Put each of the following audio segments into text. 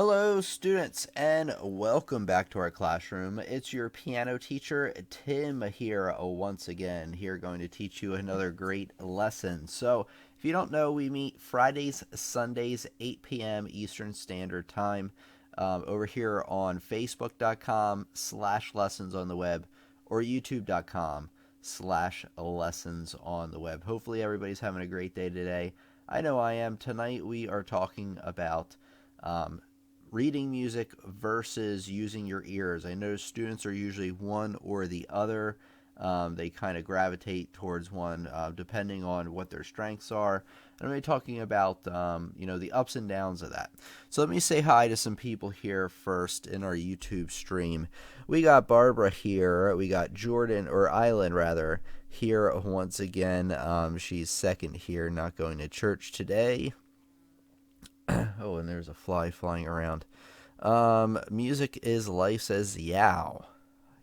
Hello, students, and welcome back to our classroom. It's your piano teacher, Tim, here once again, here going to teach you another great lesson. So, if you don't know, we meet Fridays, Sundays, 8 p.m. Eastern Standard Time over here on Facebook.com/lessons on the web or YouTube.com/lessons on the web. Hopefully, everybody's having a great day today. I know I am. Tonight, we are talking about um, reading music versus using your ears. I know students are usually one or the other. They kind of gravitate towards one depending on what their strengths are. And I'm going to be talking about the ups and downs of that. So let me say hi to some people here first in our YouTube stream. We got Barbara here. We got Jordan, or Island rather, here once again. She's second here, not going to church today. Oh, and there's a fly flying around. Music is life, says Yow.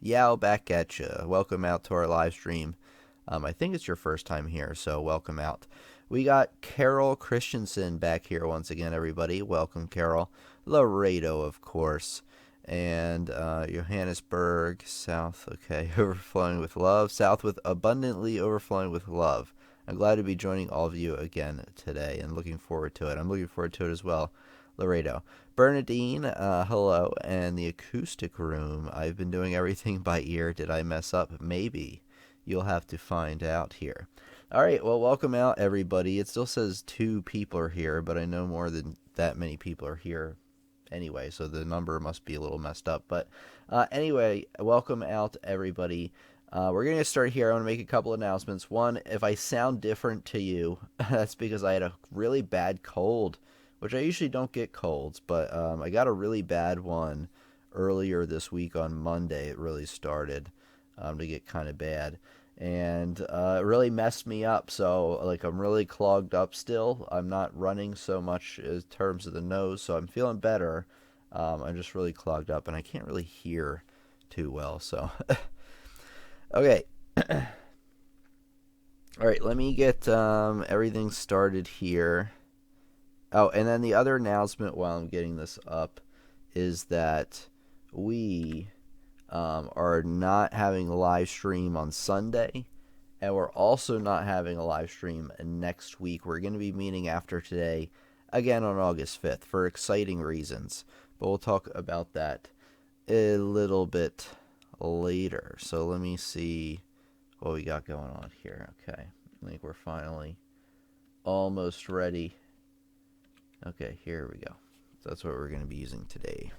Yow, back at you. Welcome out to our live stream. I think it's your first time here, so welcome out. We got Carol Christensen back here once again, everybody. Welcome, Carol. Laredo, of course. And Johannesburg, South, okay, overflowing with love. South with abundantly overflowing with love. I'm glad to be joining all of you again today and looking forward to it. I'm looking forward to it as well. Laredo. Bernadine, hello. And the acoustic room. I've been doing everything by ear. Did I mess up? Maybe. You'll have to find out here. All right, well, welcome out, everybody. It still says 2 people are here, but I know more than that many people are here anyway, so the number must be a little messed up. But anyway, welcome out, everybody. We're going to get started here. I want to make a couple announcements. One, if I sound different to you, that's because I had a really bad cold, which I usually don't get colds, but I got a really bad one earlier this week on Monday. It really started to get kind of bad, and it really messed me up. So, like, I'm really clogged up still. I'm not running so much in terms of the nose, so I'm feeling better. I'm just really clogged up, and I can't really hear too well, so... Okay. All right, let me get everything started here. Oh, and then the other announcement while I'm getting this up is that we are not having a live stream on Sunday, and we're also not having a live stream next week. We're going to be meeting after today again on August 5th for exciting reasons, but we'll talk about that a little bit later. So let me see what we got going on here. Okay, I think we're finally almost ready. Okay, here we go. So that's what we're going to be using today.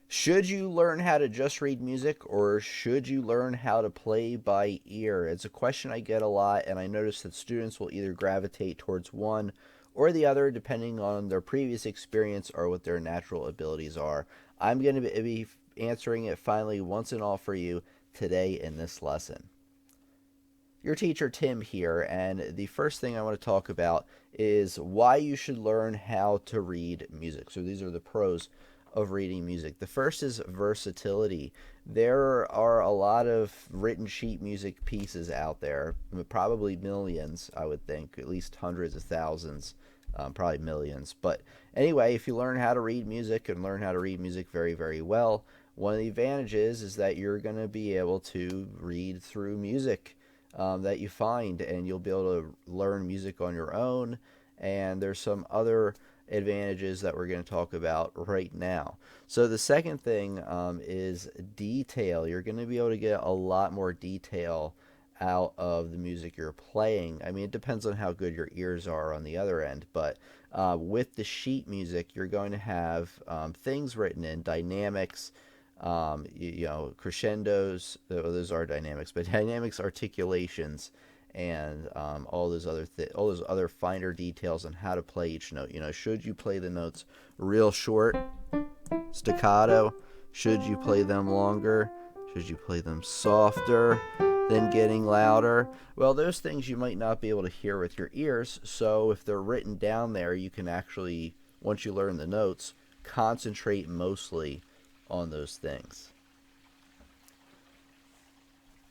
Should you learn how to just read music, or should you learn how to play by ear? It's a question I get a lot, and I notice that students will either gravitate towards one or the other depending on their previous experience or what their natural abilities are. I'm going to be answering it finally once and all for you today in this lesson. Your teacher Tim here, and the first thing I want to talk about is why you should learn how to read music. So these are the pros of reading music. The first is versatility. There are a lot of written sheet music pieces out there, probably millions, I would think, at least hundreds of thousands, probably millions. But anyway, if you learn how to read music and learn how to read music very, very well, one of the advantages is that you're going to be able to read through music that you find, and you'll be able to learn music on your own. And there's some other advantages that we're going to talk about right now. So the second thing is detail. You're going to be able to get a lot more detail out of the music you're playing. I mean, it depends on how good your ears are on the other end, but with the sheet music, you're going to have things written in, dynamics, crescendos. Those are dynamics, but dynamics, articulations, and all those other finer details on how to play each note. Should you play the notes real short, staccato? Should you play them longer? Should you play them softer, then getting louder? Well, those things you might not be able to hear with your ears, so if they're written down there, you can actually, once you learn the notes, concentrate mostly on those things.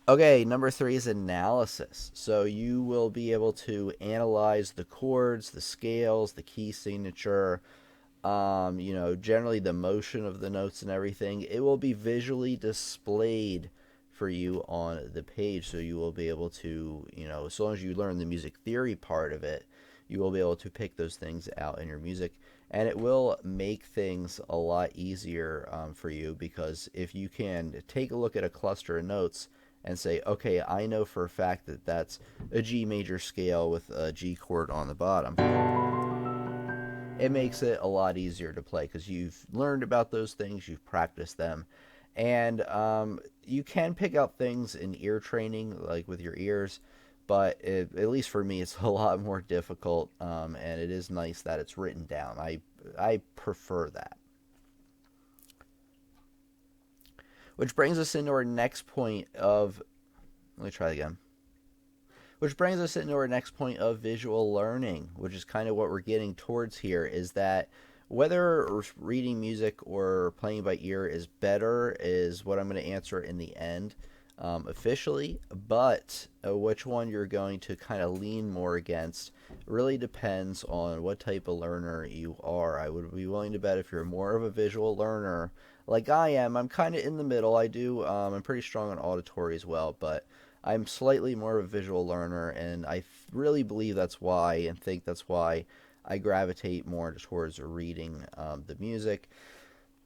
Okay, number three is analysis. So you will be able to analyze the chords, the scales, the key signature, generally the motion of the notes and everything. It will be visually displayed for you on the page, so you will be able to, as long as you learn the music theory part of it, you will be able to pick those things out in your music, and it will make things a lot easier for you, because if you can take a look at a cluster of notes and say, okay, I know for a fact that that's a G major scale with a G chord on the bottom, it makes it a lot easier to play because you've learned about those things, you've practiced them, and you can pick out things in ear training, like with your ears, but at least for me, it's a lot more difficult, and it is nice that it's written down. I prefer that. Which brings us into our next point of. Let me try it again. Which brings us into our next point of visual learning, which is kind of what we're getting towards here, is that whether reading music or playing by ear is better is what I'm going to answer in the end officially, but which one you're going to kind of lean more against really depends on what type of learner you are. I would be willing to bet if you're more of a visual learner, like I am, I'm kind of in the middle. I'm pretty strong on auditory as well, but I'm slightly more of a visual learner, and I really believe that's why, and think that's why I gravitate more towards reading the music.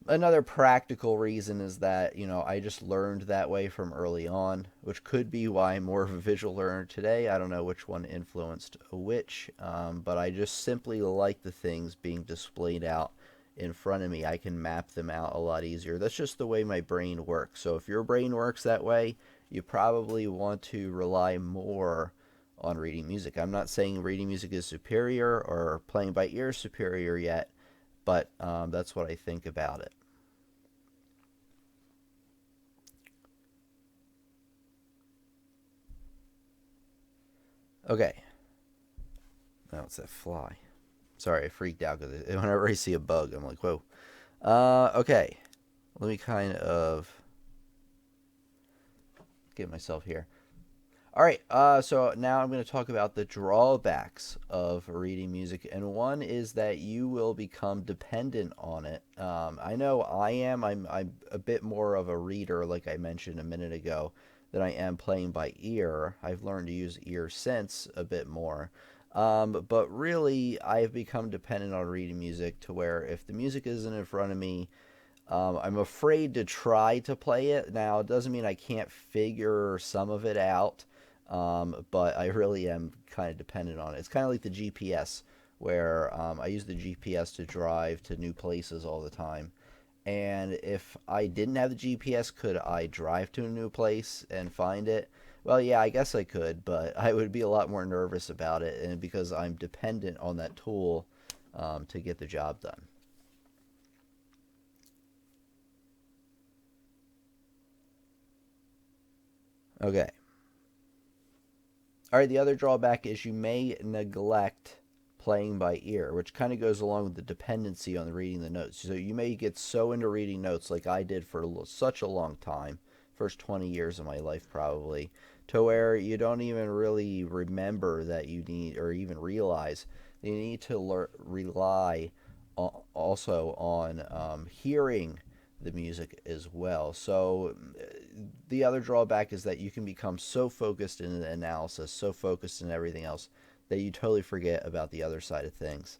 Another practical reason is that, I just learned that way from early on, which could be why I'm more of a visual learner today. I don't know which one influenced which, but I just simply like the things being displayed out in front of me. I can map them out a lot easier. That's just the way my brain works. So if your brain works that way, you probably want to rely more on reading music. I'm not saying reading music is superior or playing by ear is superior yet, but that's what I think about it. Okay, now it's that fly. Sorry, I freaked out because whenever I see a bug, I'm like, whoa. Okay, let me kind of get myself here. All right, so now I'm going to talk about the drawbacks of reading music, and one is that you will become dependent on it. I know I am. I'm a bit more of a reader, like I mentioned a minute ago, than I am playing by ear. I've learned to use ear sense a bit more. But really, I've become dependent on reading music to where if the music isn't in front of me, I'm afraid to try to play it. Now, it doesn't mean I can't figure some of it out, but I really am kind of dependent on it. It's kind of like the GPS, where I use the GPS to drive to new places all the time. And if I didn't have the GPS, could I drive to a new place and find it? Well, yeah, I guess I could, but I would be a lot more nervous about it, and because I'm dependent on that tool to get the job done. Okay. All right, the other drawback is you may neglect playing by ear, which kind of goes along with the dependency on reading the notes. So you may get so into reading notes like I did for such a long time, first 20 years of my life probably, to where you don't even really remember that you need or even realize that you need to rely also on hearing the music as well. So the other drawback is that you can become so focused in the analysis, so focused in everything else, that you totally forget about the other side of things,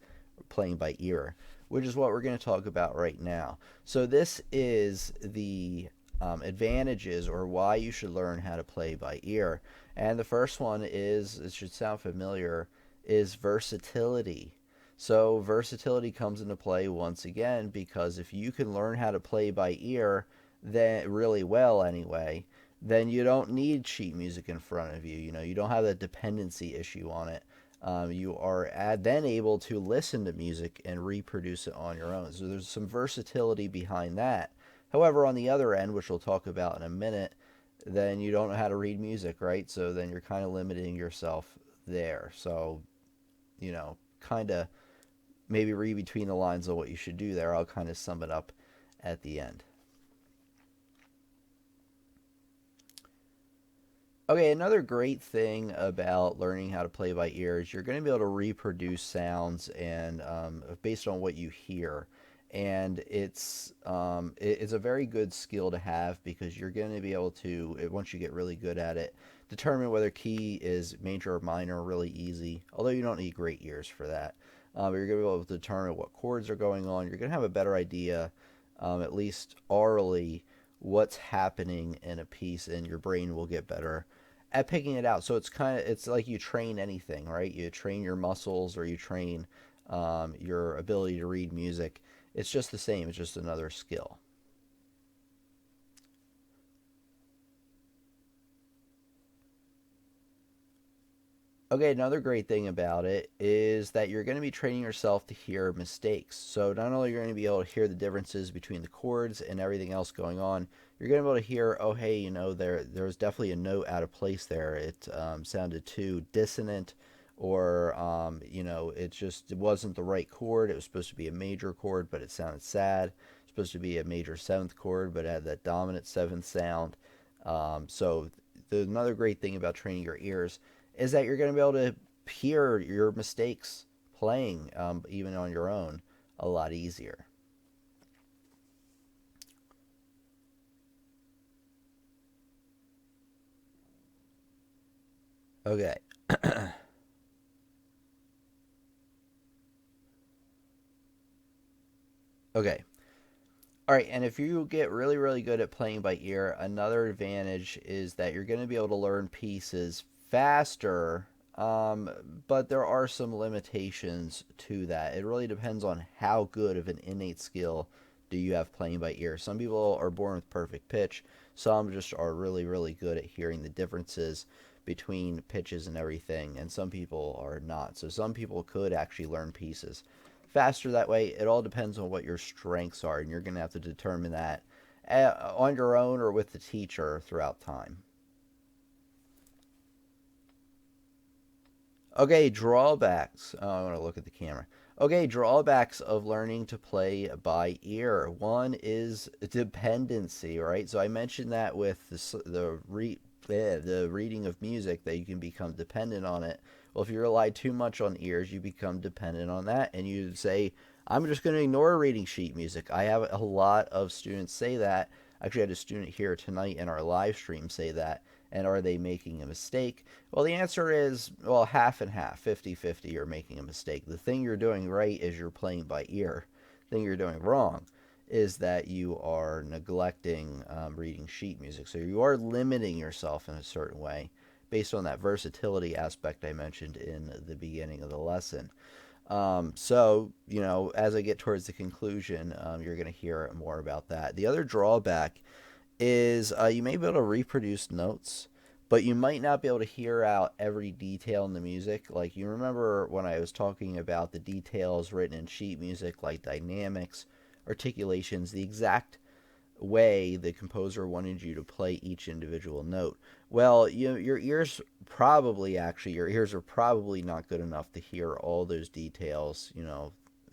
playing by ear, which is what we're going to talk about right now. So this is the advantages or why you should learn how to play by ear. And the first one is, it should sound familiar, is versatility. So versatility comes into play once again because if you can learn how to play by ear, then really well anyway, then you don't need sheet music in front of you. You don't have that dependency issue on it. You are then able to listen to music and reproduce it on your own. So there's some versatility behind that. However, on the other end, which we'll talk about in a minute, then you don't know how to read music, right? So then you're kind of limiting yourself there. So, kind of maybe read between the lines of what you should do there. I'll kind of sum it up at the end. Okay, another great thing about learning how to play by ear is you're going to be able to reproduce sounds and based on what you hear, and it's a very good skill to have because you're going to be able to once you get really good at it, determine whether key is major or minor really easy. Although you don't need great ears for that, but you're going to be able to determine what chords are going on. You're going to have a better idea, at least orally, what's happening in a piece, and your brain will get better at picking it out. So it's like you train anything, right? You train your muscles or you train your ability to read music. It's just the same. It's just another skill. Okay, another great thing about it is that you're going to be training yourself to hear mistakes. So not only are you going to be able to hear the differences between the chords and everything else going on, you're going to be able to hear, oh hey, there's definitely a note out of place there. It sounded too dissonant, or it wasn't the right chord. It was supposed to be a major chord, but it sounded sad. It's supposed to be a major seventh chord, but it had that dominant seventh sound. Another great thing about training your ears is that you're going to be able to hear your mistakes playing, even on your own, a lot easier. Okay. Okay. All right, and if you get really, really good at playing by ear, another advantage is that you're going to be able to learn pieces faster, um, but there are some limitations to that. It really depends on how good of an innate skill do you have playing by ear. Some people are born with perfect pitch, some just are really, really good at hearing the differences between pitches and everything, and some people are not. So some people could actually learn pieces faster that way. It all depends on what your strengths are, and you're going to have to determine that on your own or with the teacher throughout time. Okay, drawbacks. Oh, I want to look at the camera. Okay, drawbacks of learning to play by ear. One is dependency, right? So I mentioned that with the reading of music that you can become dependent on it. Well, if you rely too much on ears, you become dependent on that, and you say, "I'm just going to ignore reading sheet music." I have a lot of students say that. Actually, I had a student here tonight in our live stream say that. And are they making a mistake? Well, the answer is, well, half and half, 50-50. You're making a mistake. The thing you're doing right is you're playing by ear. The thing you're doing wrong is that you are neglecting reading sheet music. So you are limiting yourself in a certain way based on that versatility aspect I mentioned in the beginning of the lesson. As I get towards the conclusion, you're going to hear more about that. The other drawback is you may be able to reproduce notes, but you might not be able to hear out every detail in the music. Like, you remember when I was talking about the details written in sheet music, like dynamics, articulations, the exact way the composer wanted you to play each individual note. Well, your ears are probably not good enough to hear all those details,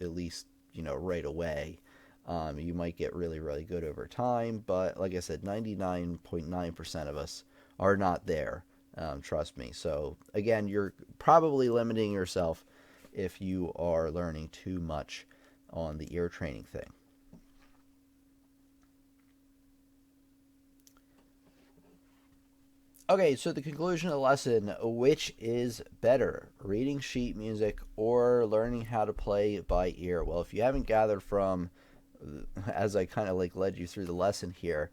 at least, right away. You might get really, really good over time, but like I said, 99.9% of us are not there. Trust me. So, again, you're probably limiting yourself if you are learning too much on the ear training thing. Okay, so the conclusion of the lesson, which is better, reading sheet music or learning how to play by ear? Well, if you haven't gathered from, as I kind of like led you through the lesson here,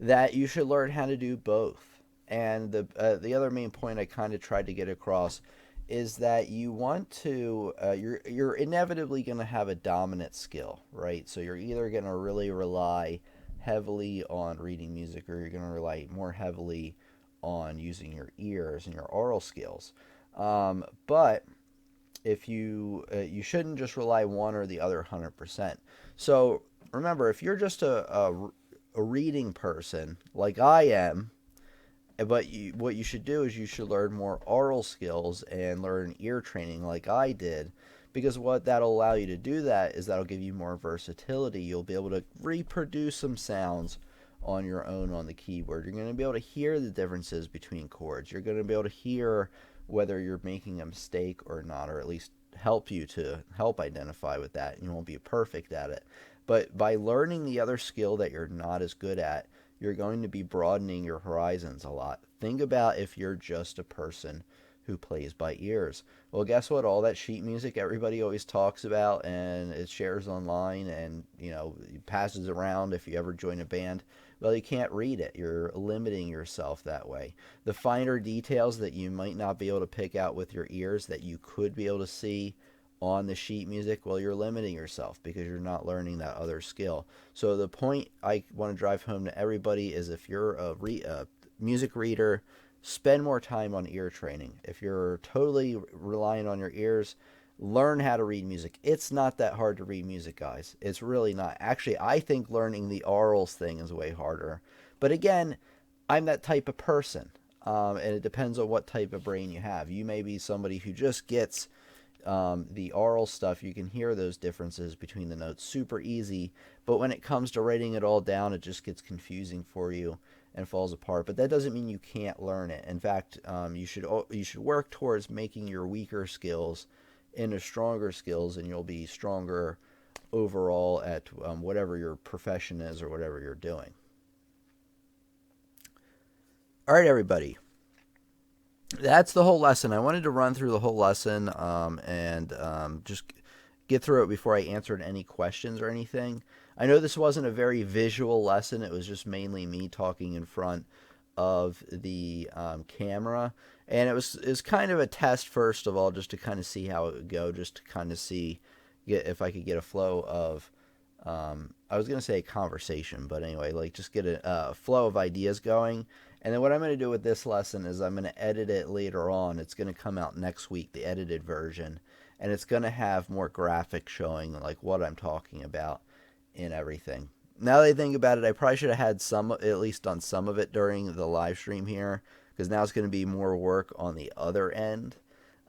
that you should learn how to do both. And the other main point I kind of tried to get across is that you want to you're inevitably going to have a dominant skill, right? So you're either going to really rely heavily on reading music, or you're going to rely more heavily on using your ears and your oral skills. But if you shouldn't just rely one or the other 100%. So remember, if you're just a reading person like I am, what you should do is you should learn more oral skills and learn ear training like I did, because what that'll allow you to do that is that'll give you more versatility. You'll be able to reproduce some sounds on your own on the keyboard. You're going to be able to hear the differences between chords. You're going to be able to hear whether you're making a mistake or not, or at least help you to help identify with that. You won't be perfect at it. But by learning the other skill that you're not as good at, you're going to be broadening your horizons a lot. Think about if you're just a person who plays by ears. Well, guess what? All that sheet music everybody always talks about and it shares online and, passes around if you ever join a band. Well, you can't read it. You're limiting yourself that way. The finer details that you might not be able to pick out with your ears that you could be able to see on the sheet music, well, you're limiting yourself because you're not learning that other skill. So the point I want to drive home to everybody is if you're a music reader, spend more time on ear training. If you're totally relying on your ears, learn how to read music. It's not that hard to read music, guys. It's really not. Actually, I think learning the aurals thing is way harder. But again, I'm that type of person. And it depends on what type of brain you have. You may be somebody who just gets the aural stuff. You can hear those differences between the notes super easy. But when it comes to writing it all down, it just gets confusing for you and falls apart. But that doesn't mean you can't learn it. In fact, you should work towards making your weaker skills into stronger skills, and you'll be stronger overall at whatever your profession is or whatever you're doing. All right, everybody. That's the whole lesson. I wanted to run through the whole lesson and just get through it before I answered any questions or anything. I know this wasn't a very visual lesson. It was just mainly me talking in front of the camera. And it was kind of a test, first of all, just to kind of see how it would go, just to kind of get if I could get a flow of, I was going to say a conversation, but anyway, like just get a flow of ideas going. And then what I'm going to do with this lesson is I'm going to edit it later on. It's going to come out next week, the edited version. And it's going to have more graphics showing like what I'm talking about and everything. Now that I think about it, I probably should have had at least done some of it during the live stream here, because now it's going to be more work on the other end.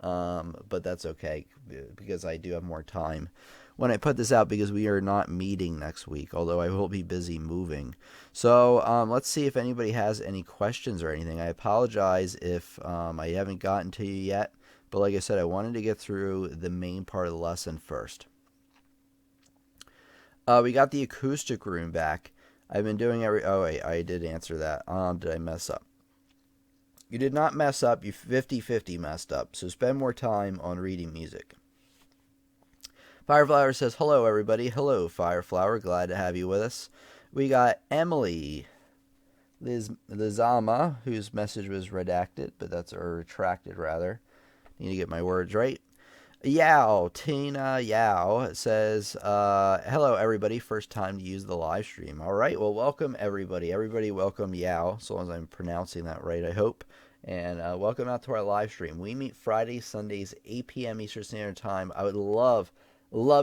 But that's okay, because I do have more time when I put this out, because we are not meeting next week, although I will be busy moving. So let's see if anybody has any questions or anything. I apologize if I haven't gotten to you yet, but like I said, I wanted to get through the main part of the lesson first. We got the acoustic room back. I've been doing oh wait, I did answer that. Did I mess up? You did not mess up. You 50-50 messed up. So spend more time on reading music. Fireflower says, hello, everybody. Hello, Fireflower. Glad to have you with us. We got Emily Lizama, whose message was redacted, but that's or retracted, rather. Need to get my words right. Tina Yao says, hello, everybody. First time to use the live stream. All right. Well, welcome, everybody. Everybody welcome Yao, so long as I'm pronouncing that right, I hope. And welcome out to our live stream. We meet Fridays, Sundays, 8 p.m. Eastern Standard Time. I would love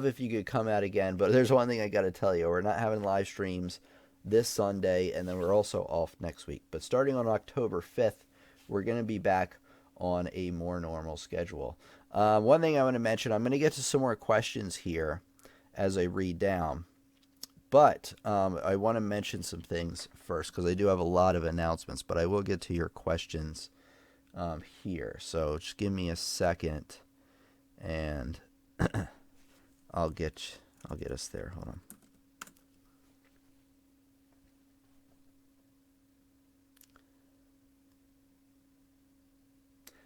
if you could come out again. But there's one thing I got to tell you. We're not having live streams this Sunday, and then we're also off next week. But starting on October 5th, we're going to be back on a more normal schedule. One thing I want to mention, I'm going to get to some more questions here as I read down. But I want to mention some things first, because I do have a lot of announcements, but I will get to your questions here. So just give me a second, and I'll get us there. Hold on.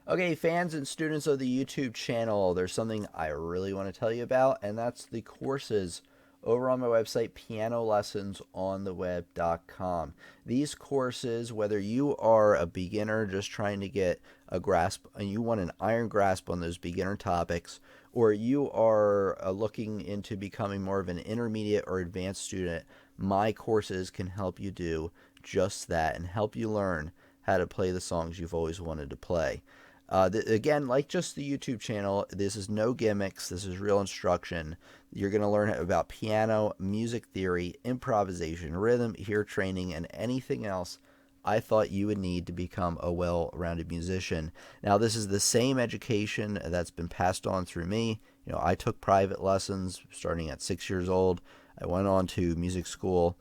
Okay, fans and students of the YouTube channel, there's something I really want to tell you about, and that's the courses over on my website, pianolessonsontheweb.com. These courses, whether you are a beginner just trying to get a grasp, and you want an iron grasp on those beginner topics, or you are looking into becoming more of an intermediate or advanced student, my courses can help you do just that and help you learn how to play the songs you've always wanted to play. Again, like just the YouTube channel, this is no gimmicks. This is real instruction. You're going to learn about piano, music theory, improvisation, rhythm, ear training, and anything else I thought you would need to become a well-rounded musician. Now, this is the same education that's been passed on through me. You know, I took private lessons starting at 6 years old. I went on to music school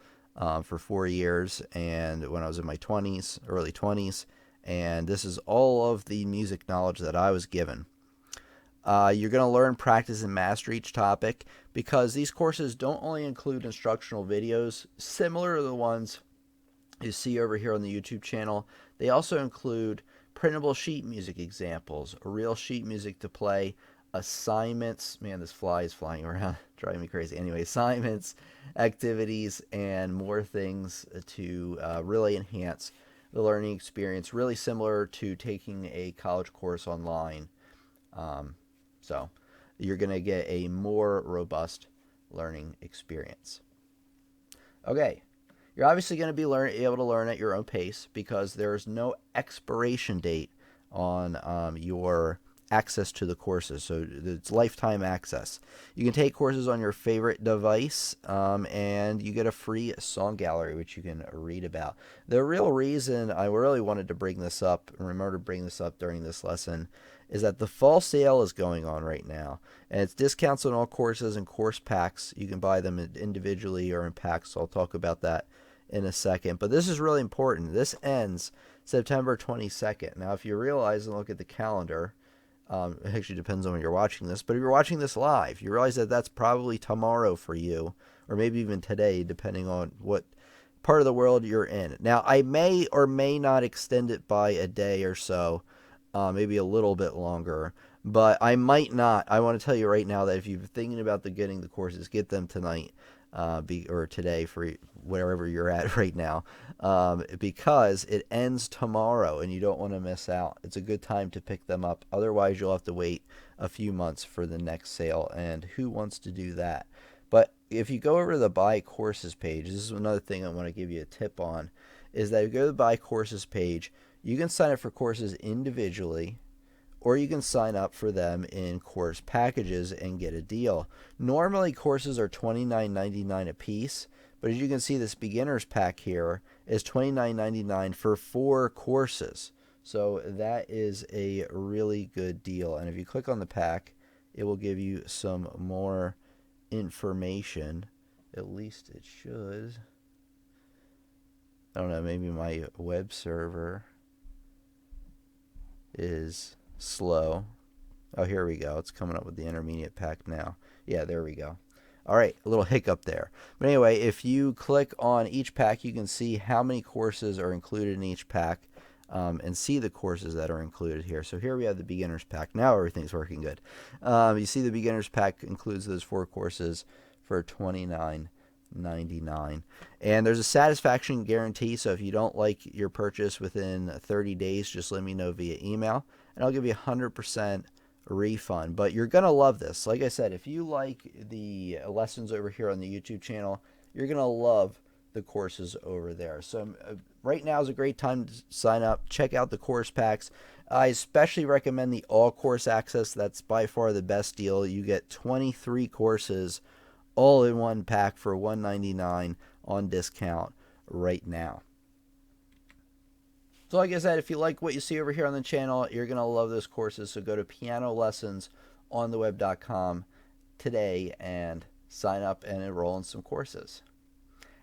for 4 years, and when I was in my 20s, early 20s, and this is all of the music knowledge that I was given. You're going to learn, practice, and master each topic, because these courses don't only include instructional videos similar to the ones you see over here on the YouTube channel. They also include printable sheet music examples, real sheet music to play, assignments. Man, this fly is flying around, driving me crazy. Anyway, assignments, activities, and more things to really enhance the learning experience, really similar to taking a college course online. So you're going to get a more robust learning experience. Okay, you're obviously going to be able to learn at your own pace, because there's no expiration date on your access to the courses. So it's lifetime access. You can take courses on your favorite device, and you get a free song gallery, which you can read about. The real reason I really wanted to bring this up, and remember to bring this up during this lesson, is that the fall sale is going on right now, and it's discounts on all courses and course packs. You can buy them individually or in packs, so I'll talk about that in a second. But this is really important. This ends September 22nd. Now, if you realize and look at the calendar, it actually depends on when you're watching this, but if you're watching this live, you realize that that's probably tomorrow for you, or maybe even today, depending on what part of the world you're in. Now, I may or may not extend it by a day or so, maybe a little bit longer, but I might not. I want to tell you right now that if you're thinking about getting the courses, get them tonight, or today, for wherever you're at right now, because it ends tomorrow and you don't want to miss out. It's a good time to pick them up. Otherwise, you'll have to wait a few months for the next sale, and who wants to do that? But if you go over to the Buy Courses page, this is another thing I want to give you a tip on, is that if you go to the Buy Courses page, you can sign up for courses individually, or you can sign up for them in course packages and get a deal. Normally, courses are $29.99 a piece, but as you can see, this beginner's pack here is $29.99 for 4 courses. So that is a really good deal. And if you click on the pack, it will give you some more information. At least it should. I don't know, maybe my web server is slow. Oh, here we go. It's coming up with the intermediate pack now. Yeah, there we go. All right, a little hiccup there. But anyway, if you click on each pack, you can see how many courses are included in each pack, and see the courses that are included here. So here we have the beginner's pack. Now everything's working good. You see the beginner's pack includes those 4 courses for $29.99. And there's a satisfaction guarantee, so if you don't like your purchase within 30 days, just let me know via email, and I'll give you 100% refund. But you're going to love this. Like I said, if you like the lessons over here on the YouTube channel, you're going to love the courses over there. So right now is a great time to sign up. Check out the course packs. I especially recommend the all course access. That's by far the best deal. You get 23 courses all in one pack for $199 on discount right now. So like I said, if you like what you see over here on the channel, you're going to love those courses. So go to pianolessonsontheweb.com today and sign up and enroll in some courses.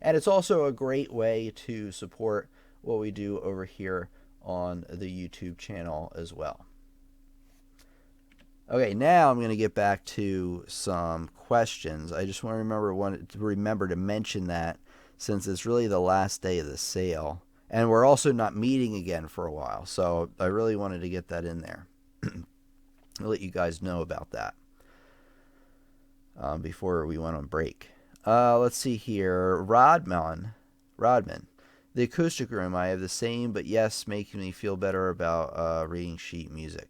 And it's also a great way to support what we do over here on the YouTube channel as well. Okay, now I'm going to get back to some questions. I just want to remember to mention that, since it's really the last day of the sale, and we're also not meeting again for a while, so I really wanted to get that in there. I'll let you guys know about that before we went on break. Let's see here. Rodman. The acoustic room, I have the same, but yes, making me feel better about reading sheet music.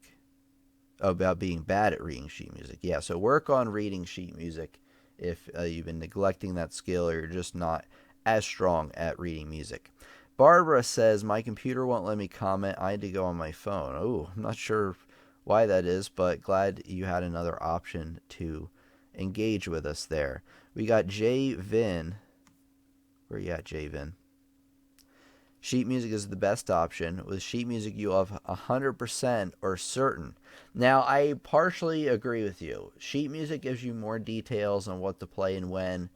About being bad at reading sheet music. Yeah, so work on reading sheet music if you've been neglecting that skill, or you're just not as strong at reading music. Barbara says, my computer won't let me comment. I had to go on my phone. Oh, I'm not sure why that is, but glad you had another option to engage with us there. We got J Vin. Where you at, J Vin? Sheet music is the best option. With sheet music, you have 100% or certain. Now, I partially agree with you. Sheet music gives you more details on what to play and when.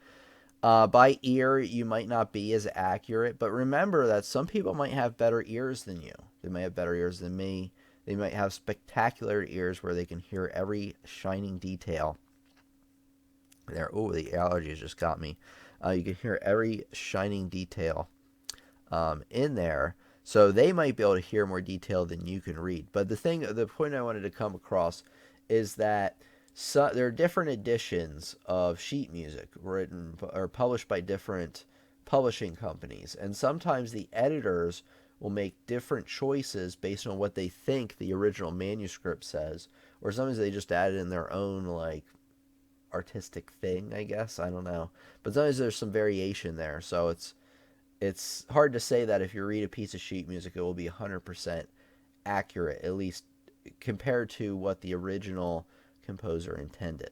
By ear, you might not be as accurate, but remember that some people might have better ears than you. They might have better ears than me. They might have spectacular ears where they can hear every shining detail. There, oh, the allergies just got me. You can hear every shining detail in there. So they might be able to hear more detail than you can read. But the point I wanted to come across is that there are different editions of sheet music written or published by different publishing companies, and sometimes the editors will make different choices based on what they think the original manuscript says, or sometimes they just add in their own like artistic thing, I guess. I don't know, but sometimes there's some variation there, so it's hard to say that if you read a piece of sheet music, it will be 100% accurate, at least compared to what the original composer intended.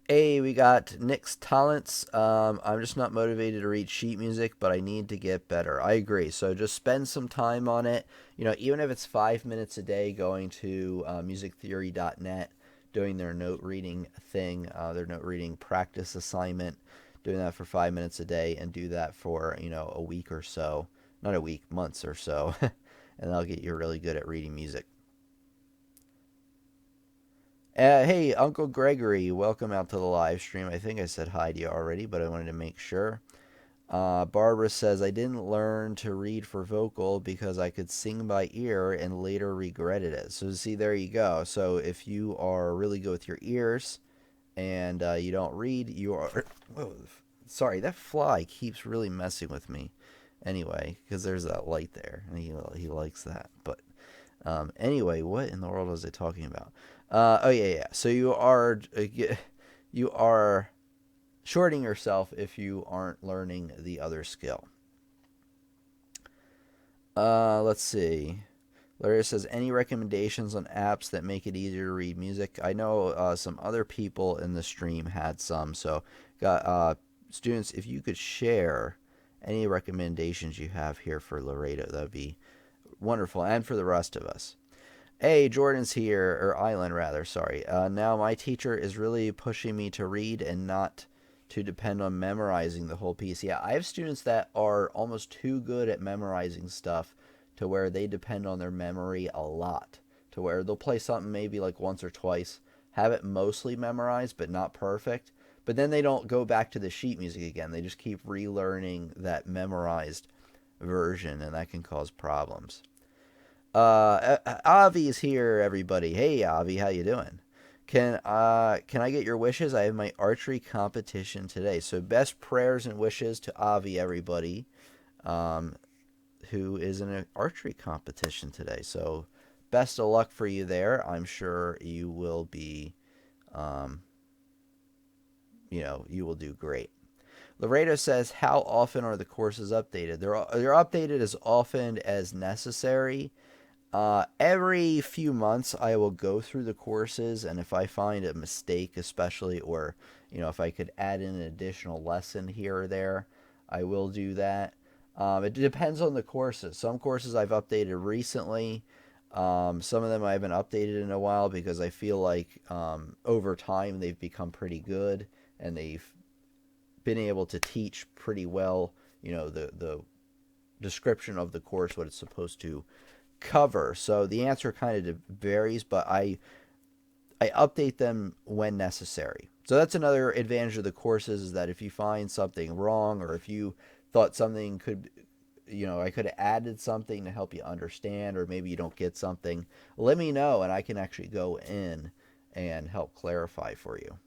Hey, we got Nick's talents. I'm just not motivated to read sheet music, but I need to get better. I agree. So just spend some time on it. Even if it's 5 minutes a day, going to musictheory.net, doing their note reading thing, their note reading practice assignment, doing that for 5 minutes a day, and do that for a week or so, not a week, months or so, and that'll get you really good at reading music. Hey, Uncle Gregory, welcome out to the live stream. I think I said hi to you already, but I wanted to make sure. Barbara says, I didn't learn to read for vocal because I could sing by ear and later regretted it. So, see, there you go. So, if you are really good with your ears and you don't read, you are. Whoa, sorry, that fly keeps really messing with me. Anyway, because there's that light there, and he likes that. But anyway, what in the world was I talking about? Oh yeah. So you are shorting yourself if you aren't learning the other skill. Let's see. Larry says, any recommendations on apps that make it easier to read music? I know some other people in the stream had some. So, got students, if you could share any recommendations you have here for Laredo, that would be wonderful, and for the rest of us. Hey, Jordan's here, or Island rather, sorry. Now my teacher is really pushing me to read and not to depend on memorizing the whole piece. Yeah, I have students that are almost too good at memorizing stuff to where they depend on their memory a lot. To where they'll play something maybe like once or twice, have it mostly memorized but not perfect, but then they don't go back to the sheet music again. They just keep relearning that memorized version, and that can cause problems. Avi's here, everybody. Hey, Avi, how you doing? Can I get your wishes? I have my archery competition today. So best prayers and wishes to Avi, everybody, who is in an archery competition today. So best of luck for you there. I'm sure you will be, you will do great. Laredo says, how often are the courses updated? They're updated as often as necessary. Every few months, I will go through the courses, and if I find a mistake, especially, or if I could add in an additional lesson here or there, I will do that. It depends on the courses. Some courses I've updated recently. Some of them I haven't updated in a while because I feel like over time they've become pretty good and they've been able to teach pretty well. The description of the course, what it's supposed to cover. So the answer kind of varies, but I update them when necessary. So that's another advantage of the courses, is that if you find something wrong, or if you thought something could, I could have added something to help you understand, or maybe you don't get something, let me know and I can actually go in and help clarify for you.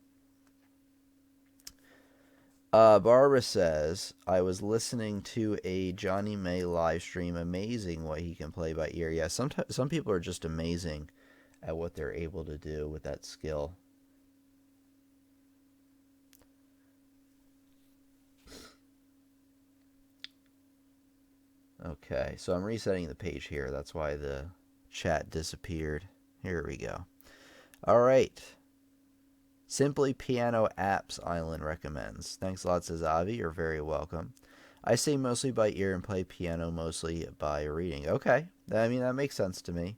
Barbara says, I was listening to a Johnny May live stream. Amazing what he can play by ear. Yeah, some people are just amazing at what they're able to do with that skill. Okay, so I'm resetting the page here. That's why the chat disappeared. Here we go. All right. Simply Piano Apps Island recommends. Thanks a lot, says Avi. You're very welcome. I sing mostly by ear and play piano mostly by reading. Okay. I mean, that makes sense to me.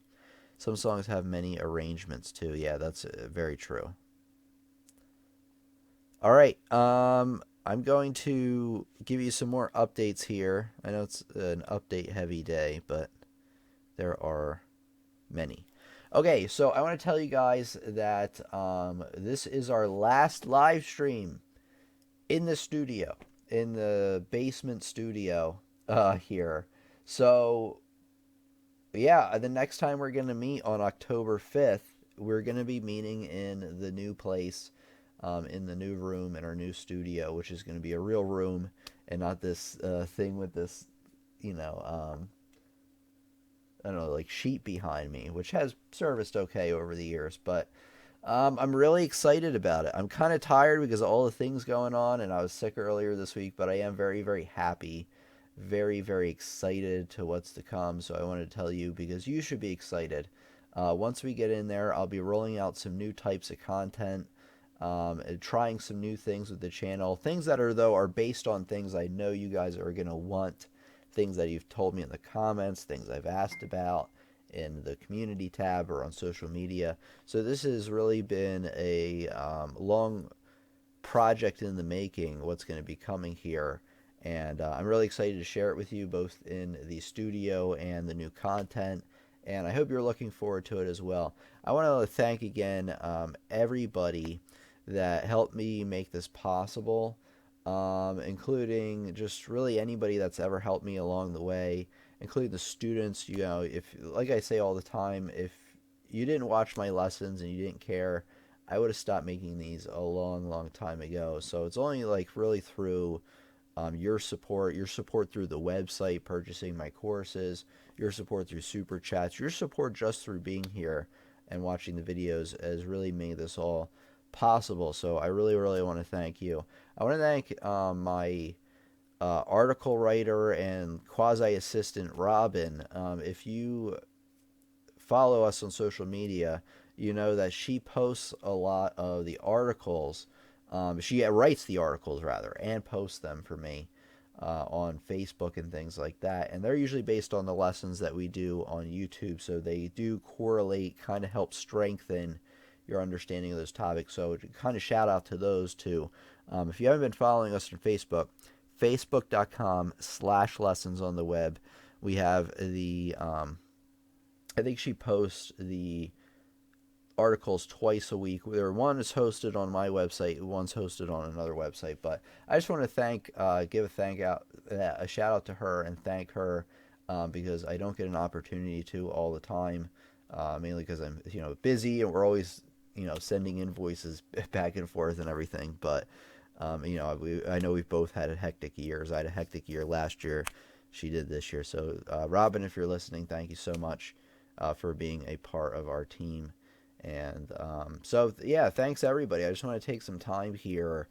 Some songs have many arrangements too. Yeah, that's very true. All right. I'm going to give you some more updates here. I know it's an update heavy day, but there are many. Okay, so I want to tell you guys that this is our last live stream in the studio, in the basement studio here. So, yeah, the next time we're going to meet on October 5th, we're going to be meeting in the new place, in the new room, in our new studio, which is going to be a real room and not this thing with this, you know, I don't know, like sheet behind me, which has serviced okay over the years. But I'm really excited about it. I'm kind of tired because of all the things going on, and I was sick earlier this week, but I am very, very happy, very, very excited to what's to come. So I wanted to tell you because you should be excited. Once we get in there, I'll be rolling out some new types of content, and trying some new things with the channel. Things that are, though, are based on things I know you guys are going to want, things that you've told me in the comments, things I've asked about in the community tab or on social media. So this has really been a long project in the making, what's going to be coming here. And I'm really excited to share it with you both in the studio and the new content. And I hope you're looking forward to it as well. I want to thank again everybody that helped me make this possible, including just really anybody that's ever helped me along the way, including the students. You know, if, like I say all the time, if you didn't watch my lessons and you didn't care, I would have stopped making these a long, long time ago. So it's only like really through your support through the website, purchasing my courses, your support through super chats, your support just through being here and watching the videos has really made this all possible. So I really, really want to thank you. I want to thank my article writer and quasi assistant Robin. If you follow us on social media, you know that she posts a lot of the articles. She writes the articles rather and posts them for me on Facebook and things like that. And they're usually based on the lessons that we do on YouTube, so they do correlate, kind of help strengthen your understanding of those topics. So kind of shout out to those two. If you haven't been following us on Facebook, facebook.com/lessons on the web. We have the, I think she posts the articles twice a week. One is hosted on my website, one's hosted on another website. But I just want to give a shout out to her and thank her because I don't get an opportunity to all the time, mainly because I'm busy and we're always sending invoices back and forth and everything. But I know we've both had hectic years. I had a hectic year last year. She did this year. So Robin, if you're listening, thank you so much for being a part of our team. And yeah, thanks everybody. I just want to take some time here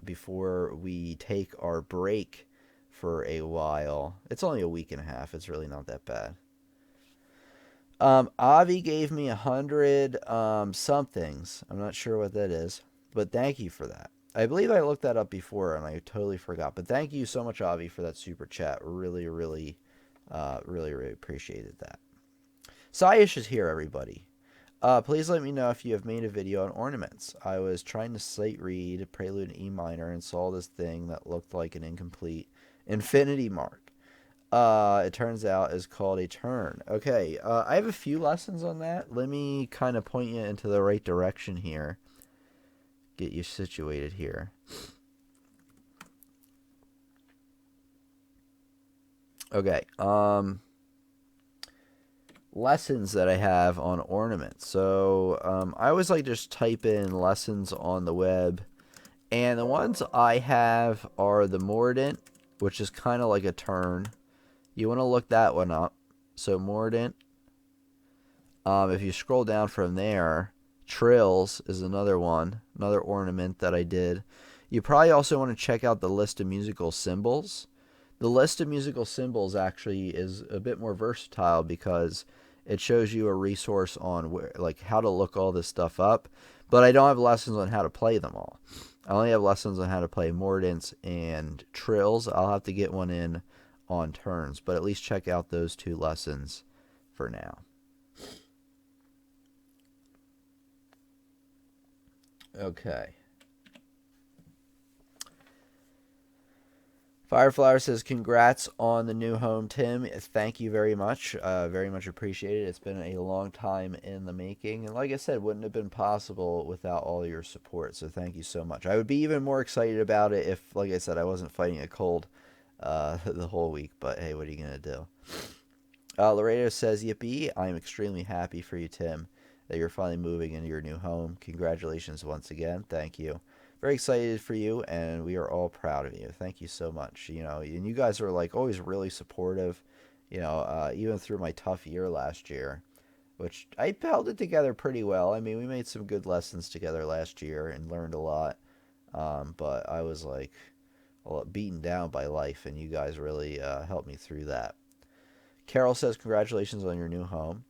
before we take our break for a while. It's only a week and a half. It's really not that bad. Avi gave me 100 somethings. I'm not sure what that is, but thank you for that. I believe I looked that up before and I totally forgot. But thank you so much, Avi, for that super chat. Really, really, really, really appreciated that. Saish is here, everybody. Please let me know if you have made a video on ornaments. I was trying to sight read Prelude in E minor and saw this thing that looked like an incomplete infinity mark. It turns out is called a turn. Okay, I have a few lessons on that. Let me kind of point you into the right direction here. Get you situated here. Okay, lessons that I have on ornaments. So I always like to just type in lessons on the web, and the ones I have are the Mordant, which is kind of like a turn. You want to look that one up. So Mordant. If you scroll down from there, Trills is another one, another ornament that I did. You probably also want to check out the list of musical symbols. The list of musical symbols actually is a bit more versatile because it shows you a resource on how to look all this stuff up. But I don't have lessons on how to play them all. I only have lessons on how to play Mordants and Trills. I'll have to get one in on turns, but at least check out those two lessons for now. Okay. Fireflower says, congrats on the new home, Tim. Thank you very much. Very much appreciated. It's been a long time in the making. And like I said, wouldn't have been possible without all your support. So thank you so much. I would be even more excited about it if, like I said, I wasn't fighting a cold the whole week. But hey, what are you going to do? Laredo says, yippee. I'm extremely happy for you, Tim, that you're finally moving into your new home. Congratulations once again. Thank you. Very excited for you, and we are all proud of you. Thank you so much. And you guys are like always really supportive. Even through my tough year last year, which I held it together pretty well. I mean, we made some good lessons together last year and learned a lot. But I was like beaten down by life, and you guys really helped me through that. Carol says, congratulations on your new home.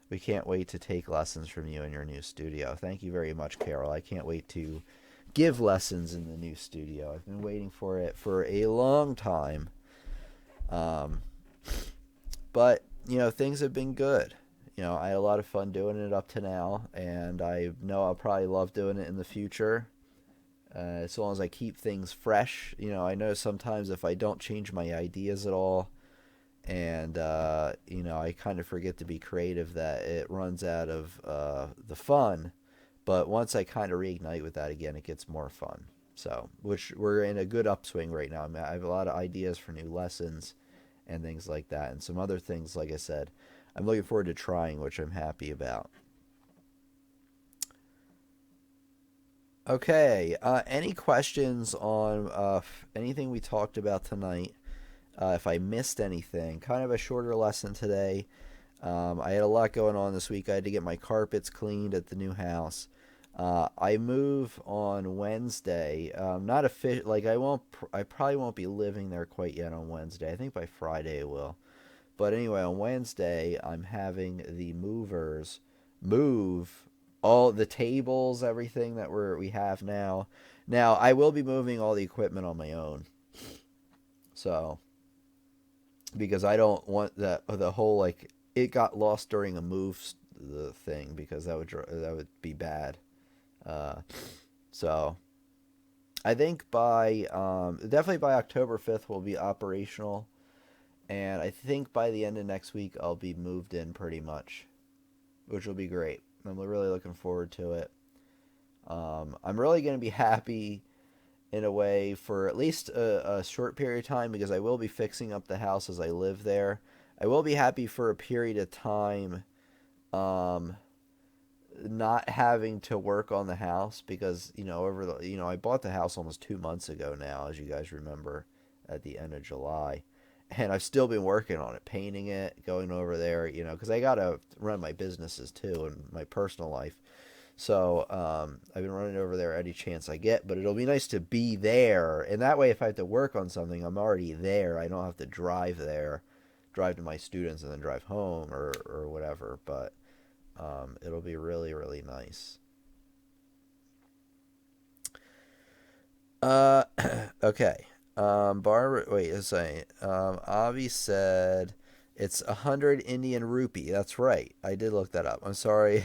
We can't wait to take lessons from you in your new studio. Thank you very much, Carol. I can't wait to give lessons in the new studio. I've been waiting for it for a long time. But, things have been good. I had a lot of fun doing it up to now, and I know I'll probably love doing it in the future. As long as I keep things fresh. I know sometimes if I don't change my ideas at all, and I kind of forget to be creative, that it runs out of the fun. But once I kind of reignite with that again, it gets more fun. So, which we're in a good upswing right now. I have a lot of ideas for new lessons and things like that, and some other things, like I said, I'm looking forward to trying, which I'm happy about. Okay, any questions on anything we talked about tonight? If I missed anything, kind of a shorter lesson today. I had a lot going on this week. I had to get my carpets cleaned at the new house. I move on Wednesday. Not official. Like I won't. I probably won't be living there quite yet on Wednesday. I think by Friday I will. But anyway, on Wednesday I'm having the movers move all the tables, everything that we have now. Now I will be moving all the equipment on my own. So because I don't want the whole like it got lost during a move the thing, because that would be bad. Uh, so I think by definitely by October 5th we'll be operational, and I think by the end of next week I'll be moved in pretty much, which will be great. I'm really looking forward to it. I'm really going to be happy in a way for at least a short period of time, because I will be fixing up the house as I live there. I will be happy for a period of time not having to work on the house, because I bought the house almost 2 months ago now, as you guys remember, at the end of July, and I've still been working on it, painting it, going over there, because I gotta run my businesses too and my personal life. So I've been running over there any chance I get, but it'll be nice to be there, and that way if I have to work on something, I'm already there. I don't have to drive there, drive to my students and then drive home or whatever. But it'll be really, really nice. Uh, okay. Barbara, wait a second. Avi said it's 100 Indian rupee. That's right. I did look that up. I'm sorry.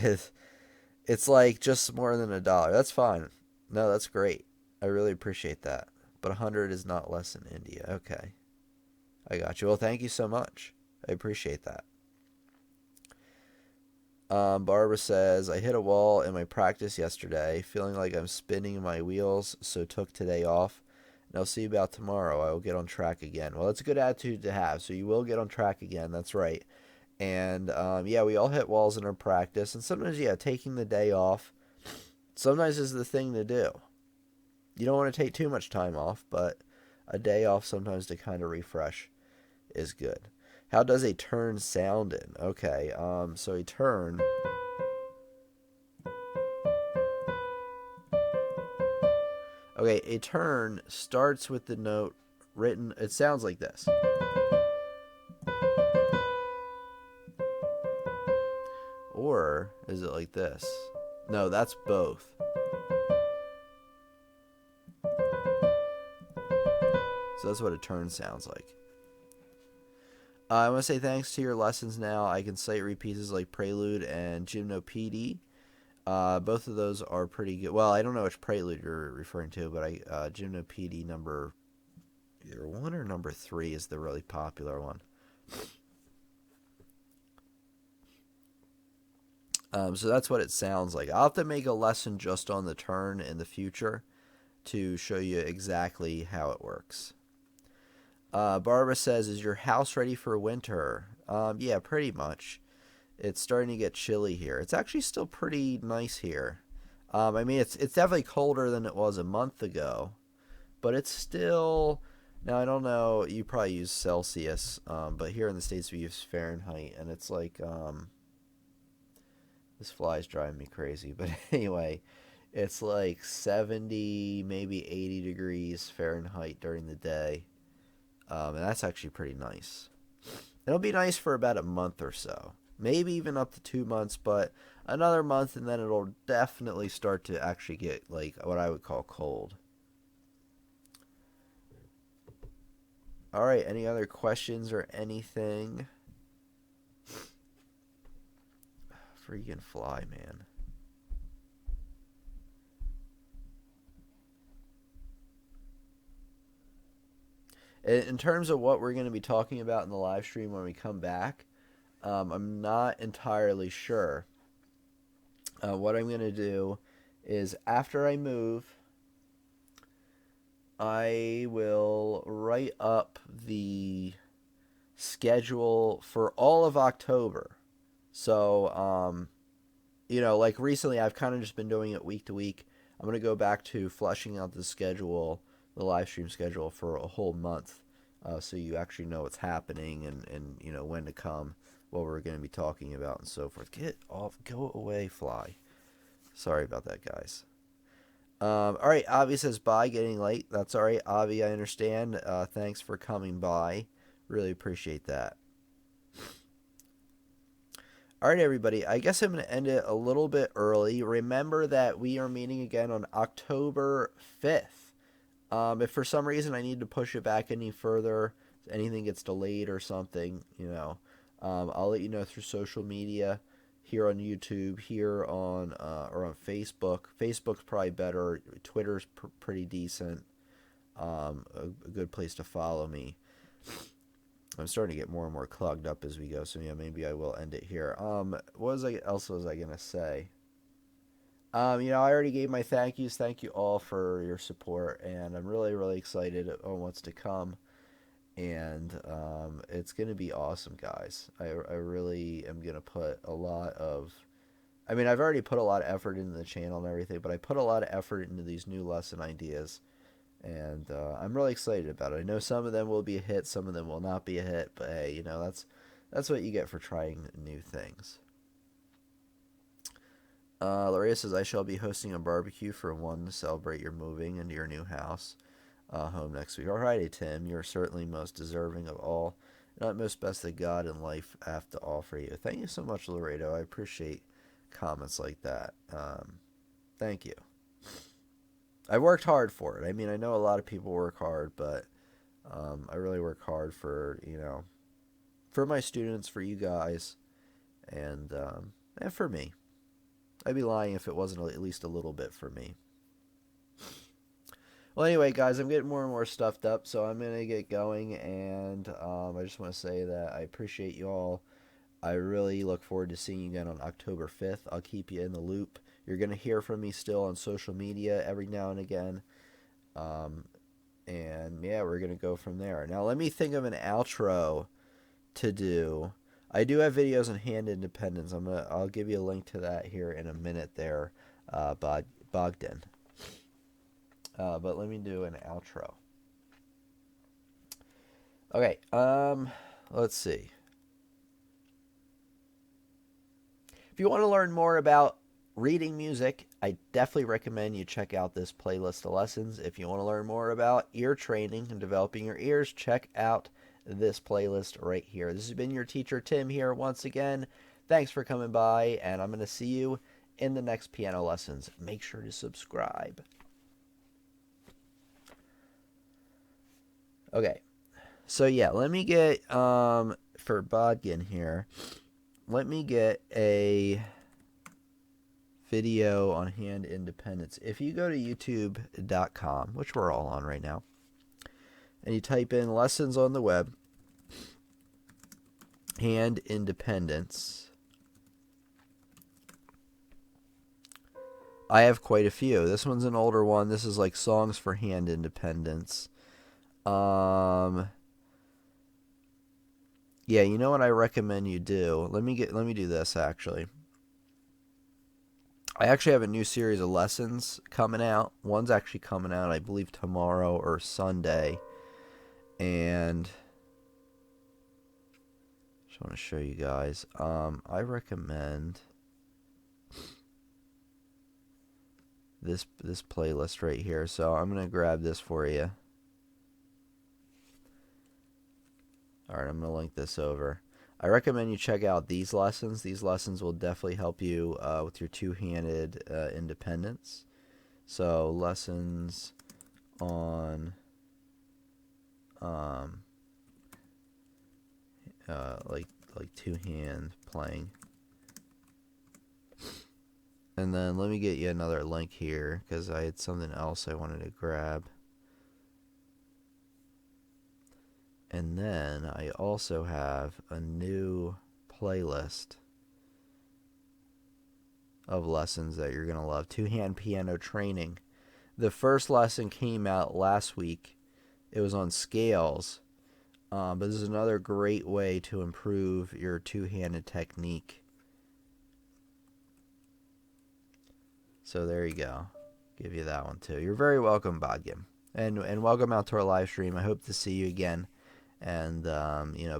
It's like just more than $1. That's fine. No, that's great. I really appreciate that. But 100 is not less than India. Okay. I got you. Well, thank you so much. I appreciate that. Barbara says, I hit a wall in my practice yesterday, feeling like I'm spinning my wheels, so took today off. And I'll see about tomorrow. I will get on track again. Well, that's a good attitude to have. So you will get on track again. That's right. And yeah, we all hit walls in our practice. And sometimes, yeah, taking the day off sometimes is the thing to do. You don't want to take too much time off, but a day off sometimes to kind of refresh is good. How does a turn sound in? Okay, so a turn. Okay, a turn starts with the note written. It sounds like this. Or is it like this? No, that's both. So that's what a turn sounds like. I want to say thanks to your lessons now. I can cite pieces like Prelude and Gymnopedie. Both of those are pretty good. Well, I don't know which Prelude you're referring to, but Gymnopedie number either 1 or number 3 is the really popular one. So that's what it sounds like. I'll have to make a lesson just on the turn in the future to show you exactly how it works. Barbara says, is your house ready for winter? Yeah, pretty much. It's starting to get chilly here. It's actually still pretty nice here. I mean, it's definitely colder than it was a month ago, but it's still... Now, I don't know, you probably use Celsius, but here in the States we use Fahrenheit, and it's like... this fly's driving me crazy, but anyway, it's like 70, maybe 80 degrees Fahrenheit during the day, and that's actually pretty nice. It'll be nice for about a month or so, maybe even up to 2 months, but another month and then it'll definitely start to actually get like what I would call cold. All right, any other questions or anything? Freaking fly, man. In terms of what we're going to be talking about in the live stream when we come back, I'm not entirely sure. What I'm going to do is after I move, I will write up the schedule for all of October. So, like recently I've kind of just been doing it week to week. I'm going to go back to fleshing out the schedule, the live stream schedule for a whole month, so you actually know what's happening and when to come, what we're going to be talking about and so forth. Get off, go away, fly. Sorry about that, guys. All right, Avi says bye, getting late. That's all right, Avi, I understand. Thanks for coming by. Really appreciate that. All right, everybody, I guess I'm going to end it a little bit early. Remember that we are meeting again on October 5th. If for some reason I need to push it back any further, anything gets delayed or something, I'll let you know through social media, here on YouTube, here on or on Facebook. Facebook's probably better. Twitter's pretty decent. A good place to follow me. I'm starting to get more and more clogged up as we go, so yeah, maybe I will end it here. What else was I gonna say? I already gave my thank yous. Thank you all for your support, and I'm really, really excited on what's to come. And it's gonna be awesome, guys. I really am gonna put a lot of... I mean, I've already put a lot of effort into the channel and everything, but I put a lot of effort into these new lesson ideas. And I'm really excited about it. I know some of them will be a hit, some of them will not be a hit, but hey, that's what you get for trying new things. Loria says, I shall be hosting a barbecue for one to celebrate your moving into your new house home next week. Alrighty, Tim, you're certainly most deserving of all and utmost best that God and life have to offer you. Thank you so much, Laredo. I appreciate comments like that. Thank you. I worked hard for it. I mean, I know a lot of people work hard, but I really work hard for, for my students, for you guys, and for me. I'd be lying if it wasn't at least a little bit for me. Well, anyway, guys, I'm getting more and more stuffed up, so I'm going to get going, and I just want to say that I appreciate you all. I really look forward to seeing you again on October 5th. I'll keep you in the loop. You're going to hear from me still on social media every now and again. And yeah, we're going to go from there. Now, let me think of an outro to do. I do have videos on hand independence. I'll give you a link to that here in a minute there, Bogdan. But let me do an outro. Okay, let's see. If you want to learn more about reading music, I definitely recommend you check out this playlist of lessons. If you want to learn more about ear training and developing your ears, check out this playlist right here. This has been your teacher, Tim, here once again. Thanks for coming by, and I'm going to see you in the next piano lessons. Make sure to subscribe. Okay, so yeah, let me get, for Bodkin here, let me get a video on hand independence. If you go to youtube.com, which we're all on right now, and you type in lessons on the web, hand independence. I have quite a few. This one's an older one. This is like songs for hand independence. Yeah, you know what I recommend you do? Let me do this actually. I actually have a new series of lessons coming out. One's actually coming out, I believe, tomorrow or Sunday. And just want to show you guys. I recommend this playlist right here. So I'm gonna grab this for you. All right, I'm gonna link this over. I recommend you check out these lessons. These lessons will definitely help you with your two-handed independence. So lessons on like two-hand playing. And then let me get you another link here because I had something else I wanted to grab. And then I also have a new playlist of lessons that you're going to love. Two-hand piano training. The first lesson came out last week. It was on scales. But this is another great way to improve your two-handed technique. So there you go. Give you that one too. You're very welcome, Bodgim. And welcome out to our live stream. I hope to see you again. And,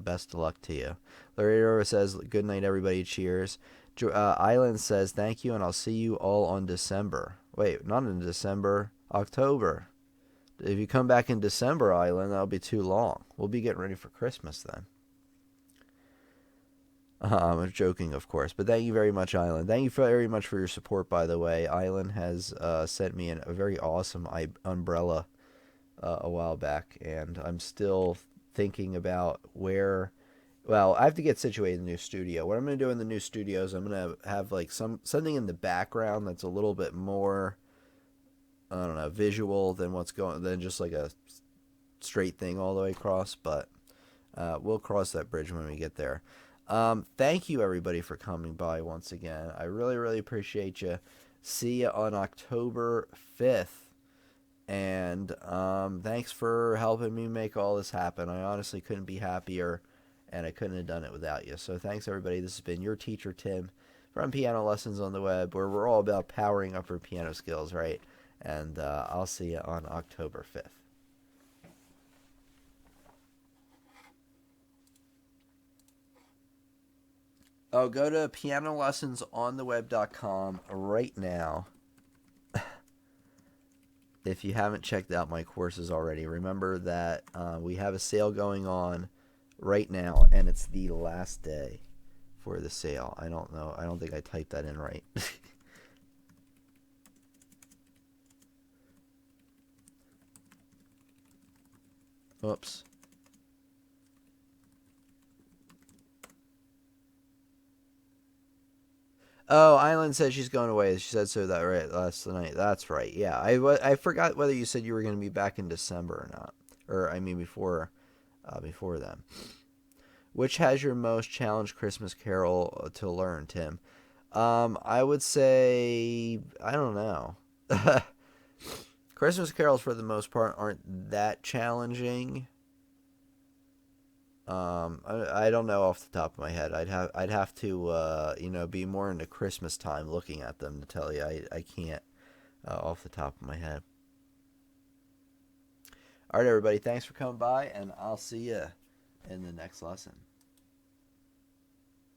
best of luck to you. Larry says, good night, everybody. Cheers. Island says, thank you, and I'll see you all on December. Wait, not in December. October. If you come back in December, Island, that'll be too long. We'll be getting ready for Christmas then. I'm joking, of course. But thank you very much, Island. Thank you very much for your support, by the way. Island has sent me a very awesome umbrella a while back, and I'm still thinking about where. Well, I have to get situated in the new studio. What I'm going to do in the new studio is I'm going to have like something in the background that's a little bit more, I don't know, visual than just like a straight thing all the way across. But we'll cross that bridge when we get there. Thank you, everybody, for coming by once again. I really, really appreciate you. See you on October 5th. And thanks for helping me make all this happen. I honestly couldn't be happier, and I couldn't have done it without you. So thanks, everybody. This has been your teacher, Tim, from Piano Lessons on the Web, where we're all about powering up our piano skills, right? And I'll see you on October 5th. Oh, go to pianolessonsontheweb.com right now. If you haven't checked out my courses already, remember that we have a sale going on right now, and it's the last day for the sale. I don't know. I don't think I typed that in right. Oops. Oh, Island said she's going away. She said so that right last night. That's right. Yeah, I forgot whether you said you were going to be back in December or not, or I mean before then. Which has your most challenged Christmas Carol to learn, Tim? I would say I don't know. Christmas carols for the most part aren't that challenging. I don't know off the top of my head. I'd have to be more into Christmas time looking at them to tell you. I can't off the top of my head. All right, everybody. Thanks for coming by, and I'll see you in the next lesson.